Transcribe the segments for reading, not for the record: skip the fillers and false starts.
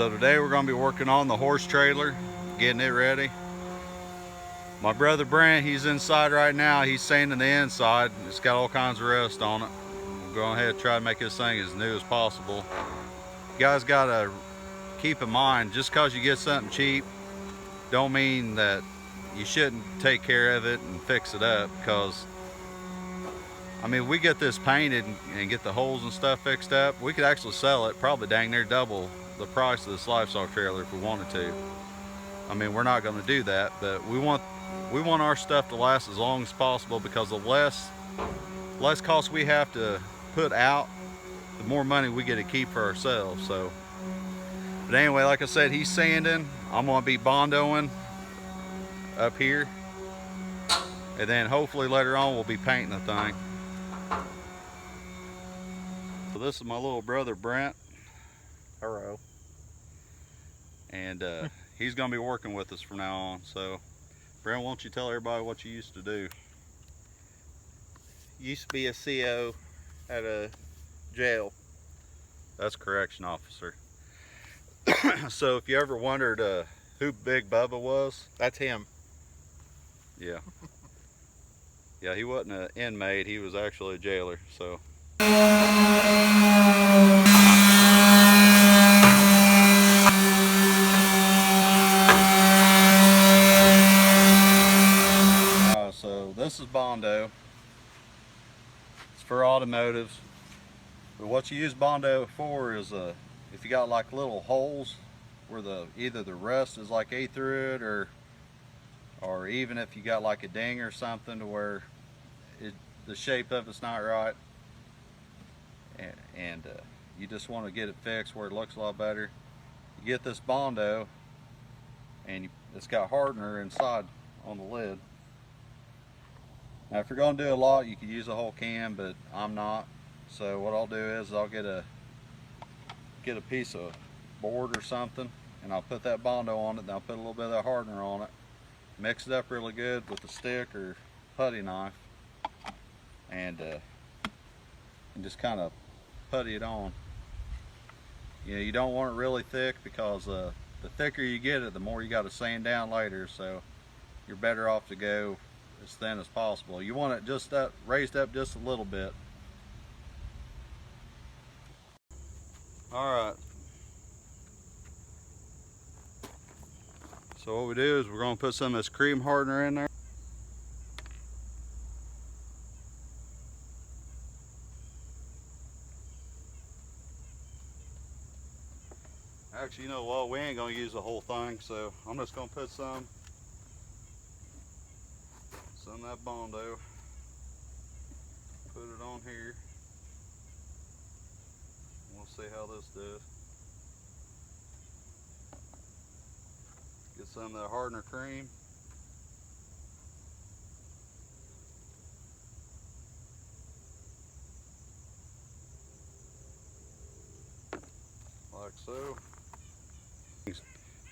So today we're going to be working on the horse trailer, getting it ready. My brother Brent, he's inside right now. He's sanding the inside. It's got all kinds of rust on it. We'll go ahead and try to make this thing as new as possible. You guys got to keep in mind, just because you get something cheap don't mean that you shouldn't take care of it and fix it up, because I mean, we get this painted and get the holes and stuff fixed up, we could actually sell it probably dang near double the price of this livestock trailer if we wanted to. I mean, we're not going to do that, but we want our stuff to last as long as possible, because the less cost we have to put out, the more money we get to keep for ourselves. So, but anyway, like I said, he's sanding. I'm going to be bondoing up here, and then hopefully later on we'll be painting the thing. So this is my little brother Brent. Hello. And he's going to be working with us from now on. So Brent, why don't you tell everybody what you used to do? Used to be a CO at a jail. That's correction officer. So if you ever wondered who Big Bubba was, that's him. Yeah. Yeah, he wasn't an inmate, he was actually a jailer. So so this is Bondo. It's for automotives. But what you use Bondo for is if you got like little holes where either the rust is like ate through it, or even if you got like a ding or something to where the shape of it's not right, and you just want to get it fixed where it looks a lot better, you get this Bondo, and it's got hardener inside on the lid. Now if you're going to do a lot, you could use a whole can, but I'm not. So what I'll do is I'll get a piece of board or something, and I'll put that Bondo on it, and I'll put a little bit of that hardener on it, mix it up really good with a stick or putty knife, and just kind of putty it on. You know, you don't want it really thick, because the thicker you get it, the more you got to sand down later. So you're better off to go as thin as possible. You want it just raised up just a little bit. All right. So what we do is we're going to put some of this cream hardener in there. Actually, you know what? We ain't going to use the whole thing, so I'm just going to put some of that Bondo. Put it on here. We'll see how this does. Get some of that hardener cream. Like so.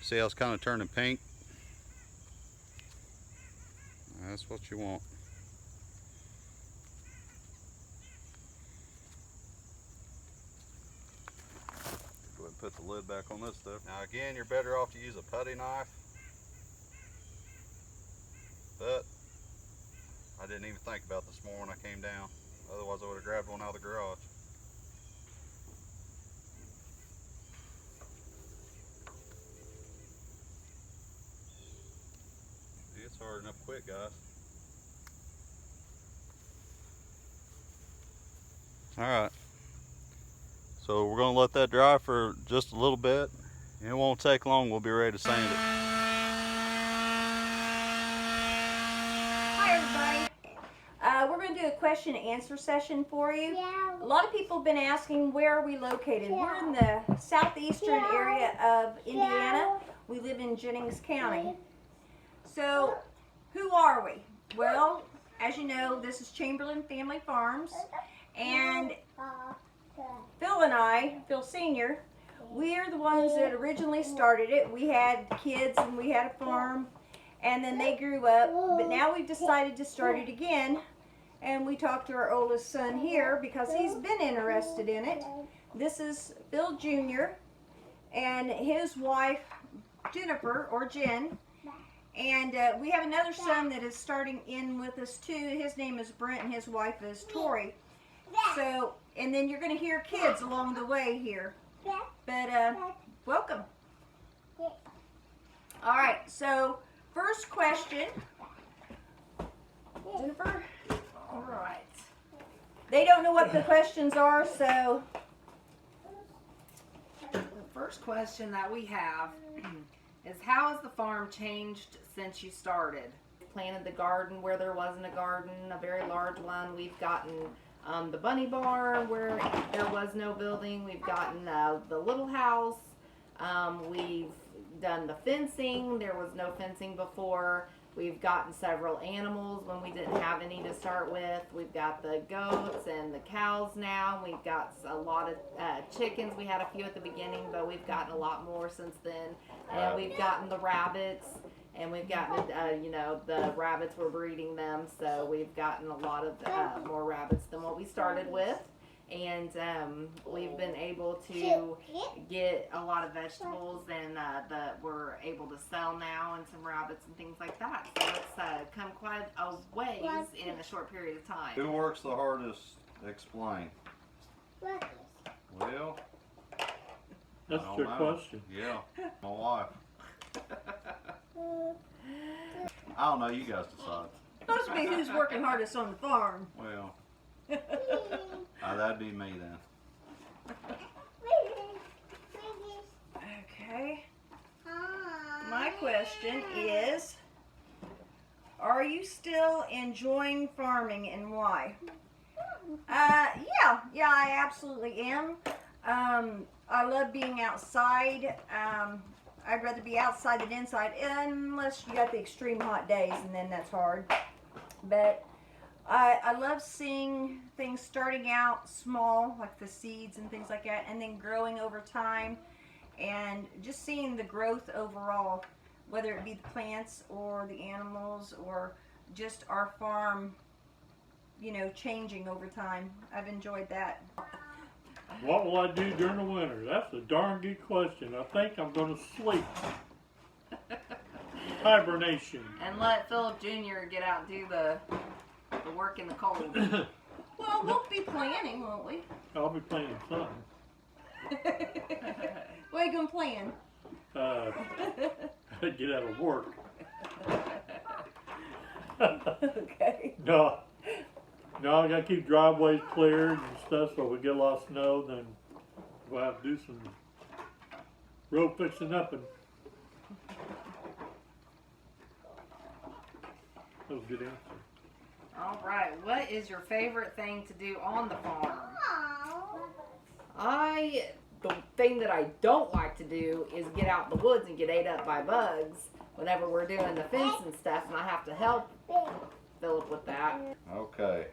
See how it's kind of turning pink? That's what you want. Go ahead and put the lid back on this stuff. Now again, you're better off to use a putty knife, but I didn't even think about this more when I came down. Otherwise I would have grabbed one out of the garage. It's hardening up quick, guys. Alright, so we're going to let that dry for just a little bit, and it won't take long. We'll be ready to sand it. Hi everybody. We're going to do a question and answer session for you. Yeah. A lot of people have been asking, where are we located? Yeah. We're in the southeastern area of Indiana. We live in Jennings County. So, who are we? Well, as you know, this is Chamberlain Family Farms, and Phil and I, Phil Sr., we are the ones that originally started it. We had kids and we had a farm, and then they grew up, but now we've decided to start it again, and we talked to our oldest son here because he's been interested in it. This is Phil Jr., and his wife, Jennifer, or Jen. And we have another son that is starting in with us too. His name is Brent and his wife is Tori. So, and then you're going to hear kids along the way here. But welcome. All right, so first question. Jennifer? All right. They don't know what the questions are, so. The first question that we have is, how has the farm changed since you started? Planted the garden where there wasn't a garden, a very large one. We've gotten the bunny barn where there was no building. We've gotten the little house. We've done the fencing. There was no fencing before. We've gotten several animals when we didn't have any to start with. We've got the goats and the cows now. We've got a lot of chickens. We had a few at the beginning, but we've gotten a lot more since then. And we've gotten the rabbits, and we've gotten, the rabbits, we're breeding them. So we've gotten a lot of more rabbits than what we started with. And we've been able to get a lot of vegetables, and that we're able to sell now, and some rabbits and things like that. So it's come quite a ways in a short period of time. Who works the hardest? Explain. Well, That's I a good don't know. question. Yeah, my wife. I don't know. You guys decide. Supposed to be who's working hardest on the farm. Well, that'd be me then. Okay. My question is, are you still enjoying farming and why? Yeah, I absolutely am. I love being outside. I'd rather be outside than inside, unless you got the extreme hot days, and then that's hard. But I love seeing things starting out small, like the seeds and things like that, and then growing over time, and just seeing the growth overall, whether it be the plants or the animals or just our farm, changing over time. I've enjoyed that. What will I do during the winter? That's a darn good question. I think I'm going to sleep. Hibernation. And let Philip Jr. get out and do the work in the cold. Well, we'll be planning, won't we? I'll be playing something. What are you going to plan? Get out of work. Okay. No, I got to keep driveways cleared and stuff, so if we get a lot of snow, then we'll have to do some road fixing up. And that was a good answer. All right, what is your favorite thing to do on the farm? The thing that I don't like to do is get out in the woods and get ate up by bugs whenever we're doing the fence and stuff, and I have to help Philip with that. Okay.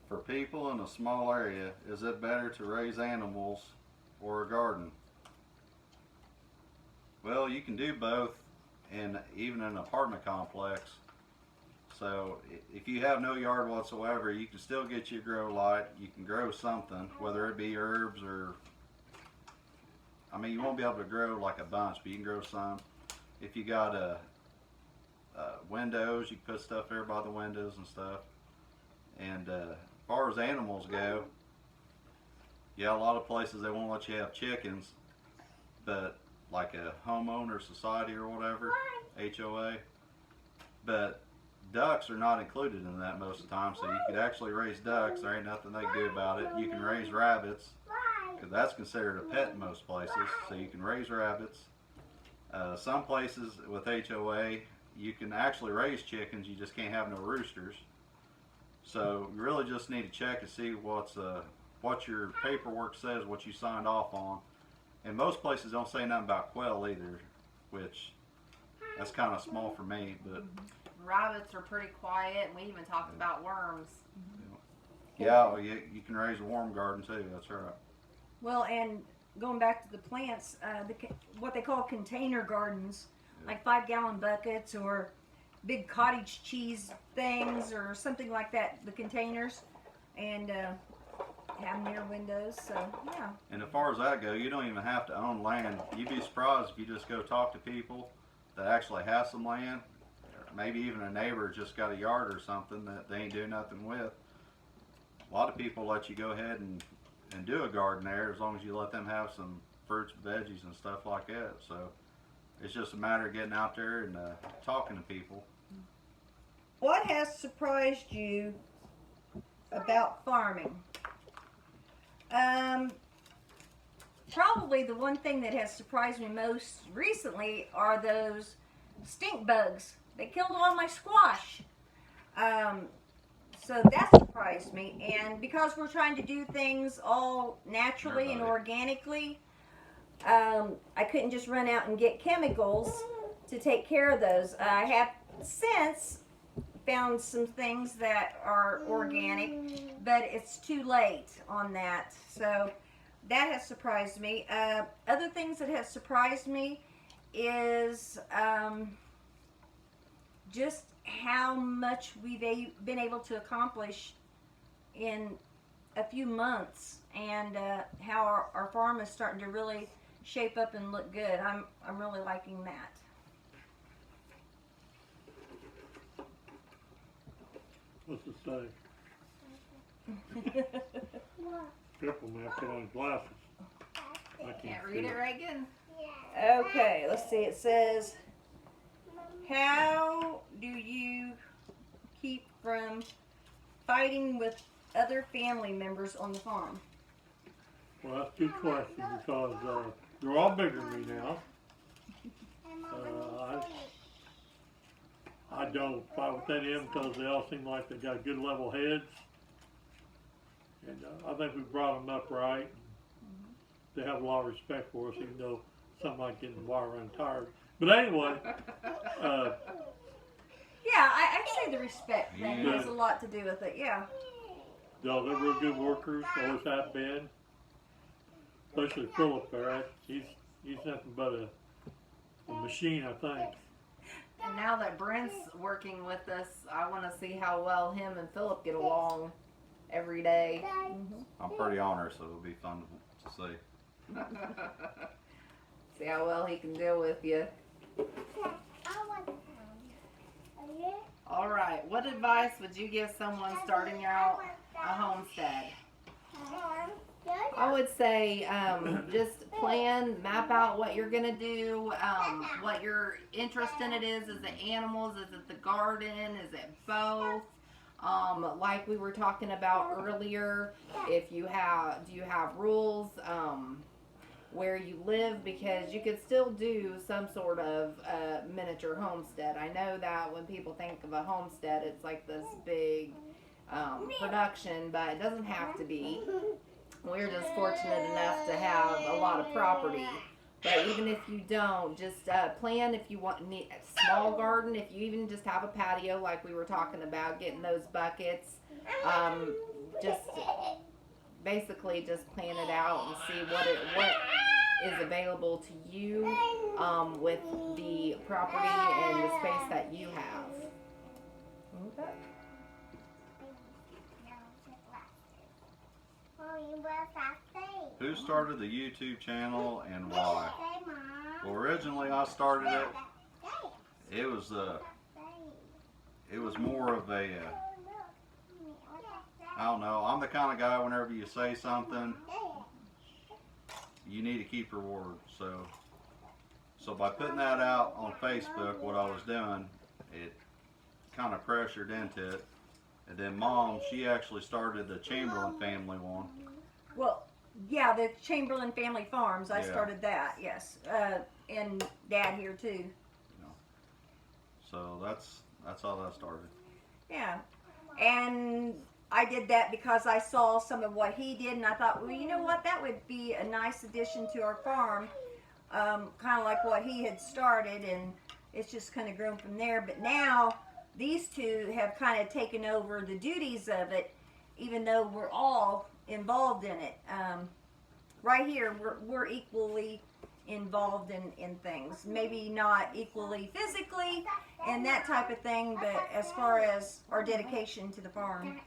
For people in a small area, is it better to raise animals or a garden? Well, you can do both, and even in an apartment complex. So if you have no yard whatsoever, you can still get your grow light. You can grow something, whether it be herbs or, you won't be able to grow like a bunch, but you can grow some. If you got windows, you can put stuff there by the windows and stuff. And as far as animals go, yeah, a lot of places they won't let you have chickens, but like a homeowner society or whatever, HOA. But ducks are not included in that most of the time, so you could actually raise ducks. There ain't nothing they can do about it. You can raise rabbits, because that's considered a pet in most places, so you can raise rabbits. Some places with HOA, you can actually raise chickens, you just can't have no roosters. So you really just need to check and see what your paperwork says, what you signed off on. And most places don't say nothing about quail either, which that's kind of small for me, but Rabbits are pretty quiet, and we even talked about worms. yeah, you can raise a worm garden too, that's right. Well, and going back to the plants, what they call container gardens, like 5-gallon buckets or big cottage cheese things or something like that, the containers. And have near windows, so yeah. And as far as that goes, you don't even have to own land. You'd be surprised if you just go talk to people that actually have some land. Maybe even a neighbor just got a yard or something that they ain't doing nothing with. A lot of people let you go ahead and do a garden there as long as you let them have some fruits, veggies, and stuff like that. So it's just a matter of getting out there and talking to people. What has surprised you about farming? Probably the one thing that has surprised me most recently are those stink bugs. They killed all my squash. So that surprised me. And because we're trying to do things all naturally and organically, I couldn't just run out and get chemicals to take care of those. I have since found some things that are organic, but it's too late on that. So that has surprised me. Other things that have surprised me is just how much we've been able to accomplish in a few months, and how our farm is starting to really shape up and look good. I'm really liking that. What's it say? Careful, man, put on glasses. I Can't read it, Reagan? Okay, let's see. It says, how do you keep from fighting with other family members on the farm? Well, that's a good question because they're all bigger than me now. I don't fight with any of them because they all seem like they got good level heads. And I think we brought them up right. They have a lot of respect for us, even though some might get in the wire run tired. But anyway, Yeah, I'd say the respect thing has a lot to do with it, yeah. no, they're real good workers, always have been. Especially Philip there. He's nothing but a machine, I think. And now that Brent's working with us, I want to see how well him and Philip get along every day. I'm pretty honored, so it'll be fun to see. See how well he can deal with you. All right, what advice would you give someone starting out a homestead? I would say just plan, map out what you're going to do, what your interest in it is it animals, is it the garden, is it both? Like we were talking about earlier, do you have rules where you live, because you could still do some sort of miniature homestead. I know that when people think of a homestead, it's like this big production, but it doesn't have to be. We're just fortunate enough to have a lot of property. But even if you don't, just plan if you want a small garden, if you even just have a patio like we were talking about, getting those buckets. Just basically just plan it out and see what is available to you with the property and the space that you have. Okay. Who started the YouTube channel and why? Well, originally I started it. It was more of a I don't know. I'm the kind of guy, whenever you say something, you need to keep your word. So by putting that out on Facebook, what I was doing, it kind of pressured into it. And then Mom, she actually started the Chamberlain family one. Well, yeah, the Chamberlain Family Farms. I started that, yes, and Dad here too. So that's how that started. Yeah, and I did that because I saw some of what he did, and I thought, well, you know what, that would be a nice addition to our farm, kind of like what he had started, and it's just kind of grown from there. But now these two have kind of taken over the duties of it, even though we're all involved in it. Right here, we're equally involved in things. Maybe not equally physically and that type of thing, but as far as our dedication to the farm.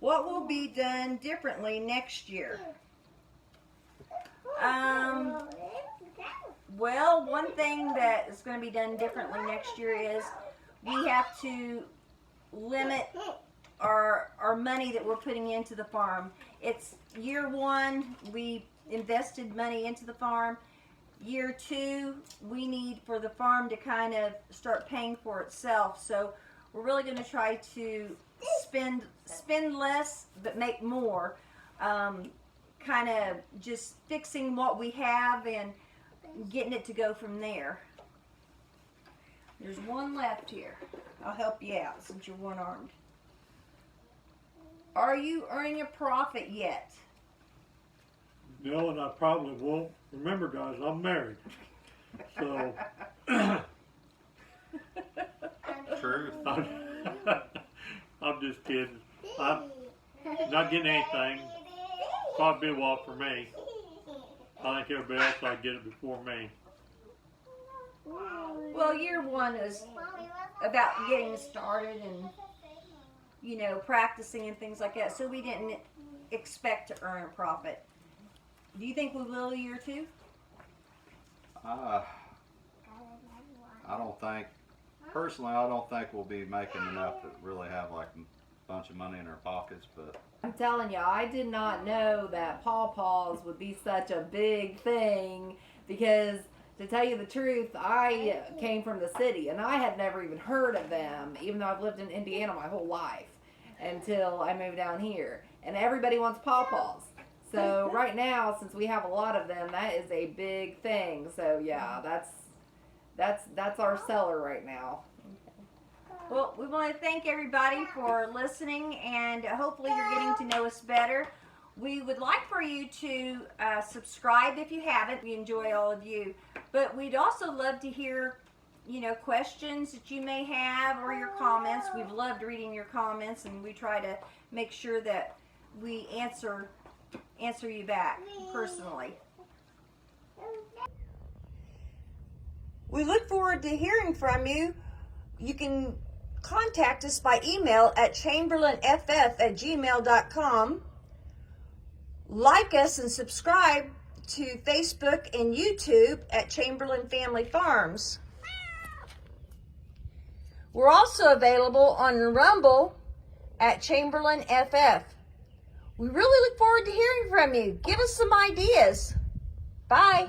What will be done differently next year? Well, one thing that is going to be done differently next year is we have to limit our money that we're putting into the farm. It's year one, we invested money into the farm. Year two, we need for the farm to kind of start paying for itself. So we're really going to try to spend less but make more. Kind of just fixing what we have and getting it to go from there. There's one left here. I'll help you out since you're one-armed. Are you earning a profit yet? No, and I probably won't. Remember, guys, I'm married. So, Truth. I'm just kidding. I'm not getting anything. Probably be a walk for me. I think everybody else will get it before me. Well, year one is about getting started and, you know, practicing and things like that. So we didn't expect to earn a profit. Do you think we will year two? I don't think, personally, I don't think we'll be making enough to really have like a bunch of money in our pockets, but I'm telling you, I did not know that pawpaws would be such a big thing because, to tell you the truth, I came from the city and I had never even heard of them, even though I've lived in Indiana my whole life until I moved down here. And everybody wants pawpaws. So right now, since we have a lot of them, that is a big thing. So yeah, that's our seller right now. Well, we want to thank everybody for listening, and hopefully you're getting to know us better. We would like for you to subscribe if you haven't. We enjoy all of you. But we'd also love to hear, you know, questions that you may have or your comments. We've loved reading your comments, and we try to make sure that we answer you back personally. We look forward to hearing from you. You can contact us by email at chamberlainff@gmail.com. Like us and subscribe to Facebook and YouTube at Chamberlain Family Farms. We're also available on Rumble at Chamberlain FF. We really look forward to hearing from you. Give us some ideas. Bye.